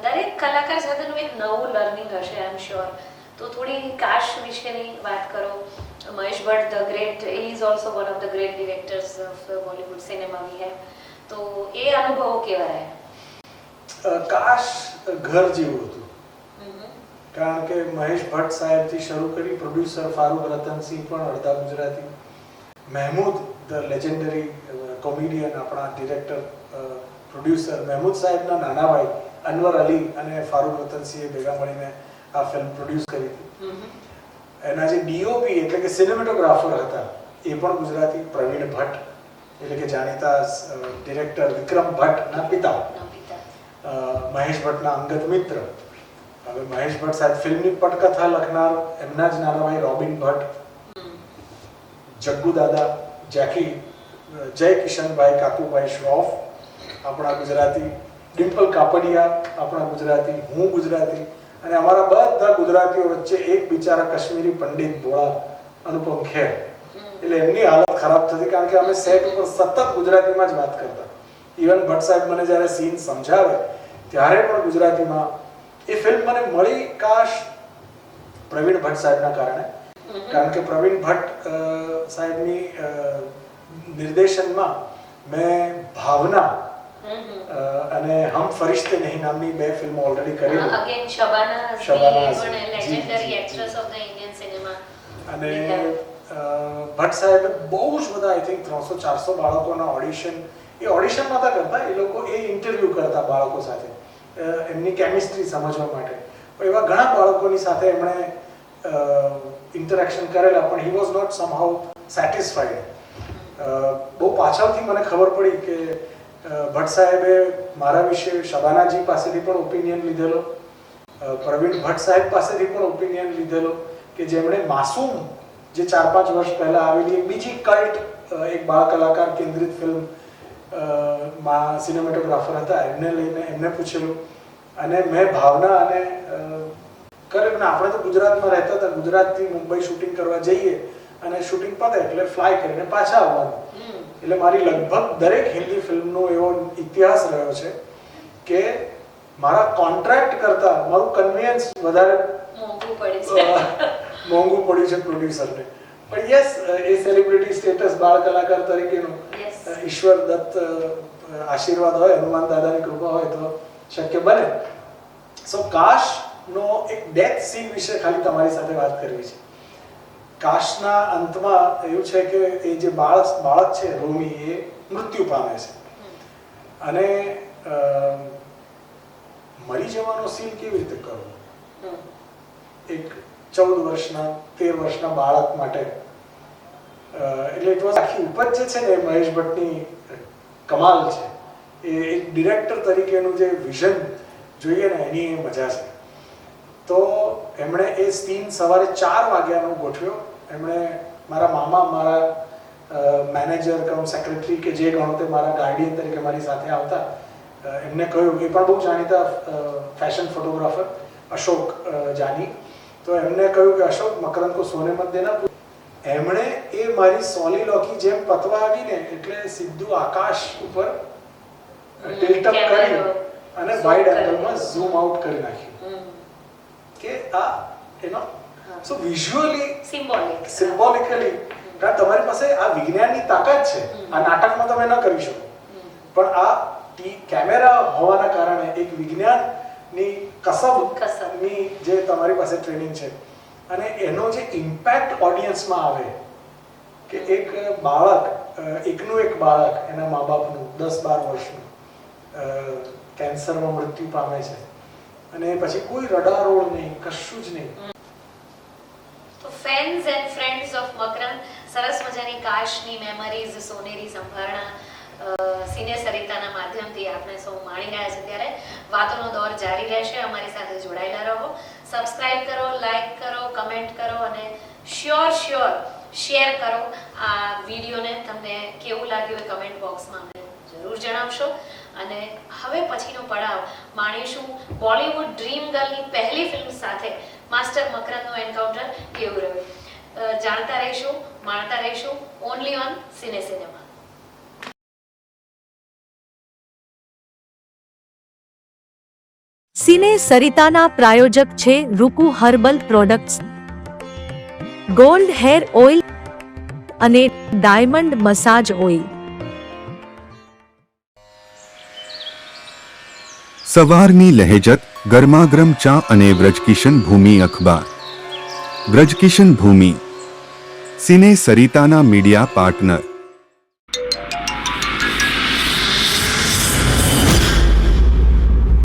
દરેક કલાકાર સાથેનું એક નવું લર્નિંગ હશે આઈ એમ શ્યોર. તો થોડી કાશ વિશેની વાત કરો. Mahesh Bhatt the great, is also one of the great directors of Bollywood cinema we have. તો એ અનુભવો કેવા રહ્યા? કાશ ઘર જેવું હતું, કારણ કે મહેશ ભટ્ટ સાહેબથી શરૂ કરી પ્રોડ્યુસર ફારૂક રતનસિંહ પણ અડધા Gujarati, Mahmood the legendary comedian આપણા ડિરેક્ટર પ્રોડ્યુસર મહેમૂદ સાહેબના નાના ભાઈ અનવર અલી અને ફારૂક રતનસિંહે ભેગા મળીને આ ફિલ્મ પ્રોડ્યુસ કરી હતી. એના જે ડીઓપી એટલે કે સિનેમેટોગ્રાફર હતા એ પણ ગુજરાતી, પ્રવીણ ભટ્ટ એટલે કે જાણીતા ડિરેક્ટર વિક્રમ ભટ્ટના પિતા, મહેશ ભટ્ટના અંગત મિત્ર. હવે મહેશ ભટ્ટ સાહેબ ફિલ્મની પટકથા લખનાર એમના જ નાના ભાઈ રોબિન ભટ્ટ, જગ્ગુ દાદા, જેકી, જય કિશનભાઈ કાકુભાઈ શ્રોફ આપણા ગુજરાતી, ડિમ્પલ કાપડિયા આપણા ગુજરાતી, હું ગુજરાતી, અને અમારા બધા ગુજરાતીઓ વચ્ચે એક બિચારા કાશ્મીરી પંડિત ભોળા અનુપમ ખેર. એટલે એમની હાલત ખરાબ થતી, કારણ કે અમે સેટ ઉપર સતત ગુજરાતીમાં જ વાત કરતા. ઇવન ભટ્ટ સાહેબ મને જ્યારે સીન સમજાવે ત્યારે પણ ગુજરાતીમાં. એ ફિલ્મ મને મળી કાશ પ્રવીણ ભટ્ટ સાહેબના કારણે, કારણ કે પ્રવીણ ભટ્ટ સાહેબની નિર્દેશનમાં મેં ભાવના અને હમ ફરિશ્તે નહીં નામની 2 ફિલ્મો ઓલરેડી કરી છે. Again Shabana legendary actress of the Indian cinema. અને ભટ્ટ સાહેબે બહુ જ બધા, આઈ થિંક 300-400 બાળકોના ઓડિશન, એ ઓડિશન નહોતા કરતા, એ લોકો એ ઇન્ટરવ્યુ કરતા બાળકો સાથે એમની કેમિસ્ટ્રી સમજવા માટે. પણ એવા ઘણા બાળકોની સાથે એમણે ઇન્ટરેક્શન કરેલા, પણ he was not somehow satisfied. બહુ પાછળથી મને ખબર પડી કે ભટ્ટ સાહેબે મારા વિશે શબાનાજી પાસેથી પણ ઓપિનિયન લીધેલો, પ્રવીણ ભટ્ટ સાહેબ પાસેથી પણ ઓપિનિયન લીધેલો, કે જેમણે માસૂમ જે 4-5 વર્ષ પહેલા આવેલી એક બીજી કલ્ટ, એક બાળ કલાકાર કેન્દ્રિત ફિલ્મ માં સિનેમેટોગ્રાફર હતા, એમને લઈને એમને પૂછેલું. અને મેં ભાવના અને કરેલું. આપણે તો ગુજરાતમાં રહેતા હતા, ગુજરાતથી મુંબઈ શૂટિંગ કરવા જઈએ અને શૂટિંગ પતે એટલે ફ્લાય કરીને પાછા આવવાનું. એટલે મારી લગભગ દરેક હિન્દી ફિલ્મનો એવો ઇતિહાસ રહ્યો છે કે મારા કોન્ટ્રાક્ટ કરતા મારું કન્વીનન્સ વધારે મોંઘું પડ્યું છે પ્રોડ્યુસરને. પણ યસ, એ સેલિબ્રિટી સ્ટેટસ બાળ કલાકાર તરીકેનો ઈશ્વર દત્ત આશીર્વાદ હોય, હનુમાન દાદાની કૃપા હોય તો શક્ય બને. સો કાશનો એક ડેથ સીન વિશે ખાલી તમારી સાથે વાત કરવી છે. કાશના અંતમાં એવું છે કે એ જે બાળક છે રોમી, એ મૃત્યુ પામે છે અને મરી જવાનો સીન કેવી રીતે કરવો એક 14 વર્ષના 13 વર્ષના બાળક માટે. એટલે ઇટ વોઝ આખી ઉપજ જે છે ને એ મહેશ ભટ્ટની કમાલ છે. એ એક ડિરેક્ટર તરીકેનું જે વિઝન જોઈએ ને એની મજા છે. તો એમણે એ સીન સવારે 4 વાગ્યાનો ગોઠવ્યો. એમણે મારા મામા, મારા મેનેજર કમ સેક્રેટરી કે જે ગણો તે મારા ગાર્ડિયન તરીકે મારી સાથે આવતા, એમને કહ્યું, એ પણ બહુ જાણીતા ફેશન ફોટોગ્રાફર અશોક જાની, તો એમને કહ્યું કે અશોક મકરંદ કો સોને મત દેના. એમણે એ મારી સોલીલોકી જેમ પતવા આવીને એટલે સીધું આકાશ ઉપર ટિલ્ટ અપ કરી અને વાઇડ એંગલમાં ઝૂમ આઉટ કરી નાખ્યું કે આ એનો સો વિઝ્યુઅલી સિમ્બોલિકલી, કારણ તમારી પાસે આ વિજ્ઞાનની તાકાત છે, આ નાટકમાં તમે ન કરી શકો, પણ આ કેમેરા હોવાના કારણે એક વિજ્ઞાનની કસબની જે તમારી પાસે ટ્રેનિંગ છે અને એનો જે ઇમ્પેક્ટ ઓડિયન્સમાં આવે કે એક બાળક, એકનું એક બાળક એના મા બાપનું 10-12 વર્ષનું કેન્સરમાં મૃત્યુ પામે છે અને પછી કોઈ રડારોડ નહીં, કશું જ નહીં. તો ફેન્સ એન્ડ ફ્રેન્ડ્સ ઓફ મકરંદ, સરસ મજાની કાશની મેમરીઝ સોનેરી સંભારણા સિને સરિતાના માધ્યમથી આપણે સૌ માણી રહ્યા છે. ત્યારે વાતોનો દોર જારી રહેશે. અમારી સાથે જોડાયેલા રહો. સબસ્ક્રાઇબ કરો, લાઈક કરો, કમેન્ટ કરો અને શ્યોર શેર કરો આ વિડીયોને. તમને કેવું લાગ્યું એ કમેન્ટ બોક્સમાં અમને જરૂર જણાવશો. અને હવે પછીનો પડાવ માણીશું બોલિવૂડ ડ્રીમ ગર્લની પહેલી ફિલ્મ સાથે માસ્ટર મકરંદનું એન્કાઉન્ટર કેવું રહ્યું. જાણતા રહીશું, માણતા રહીશું, only on cine cinema. Cine સરિતાના પ્રાયોજક છે Ruku herbal products, gold hair oil અને ડાયમંડ મસાજ ઓઇલ. સવારની લહેજત, ગરમાગરમ ચા અને વ્રજકિશન ભૂમિ અખબાર. વ્રજકિશન ભૂમિ સિને સરિતાના મીડિયા પાર્ટનર.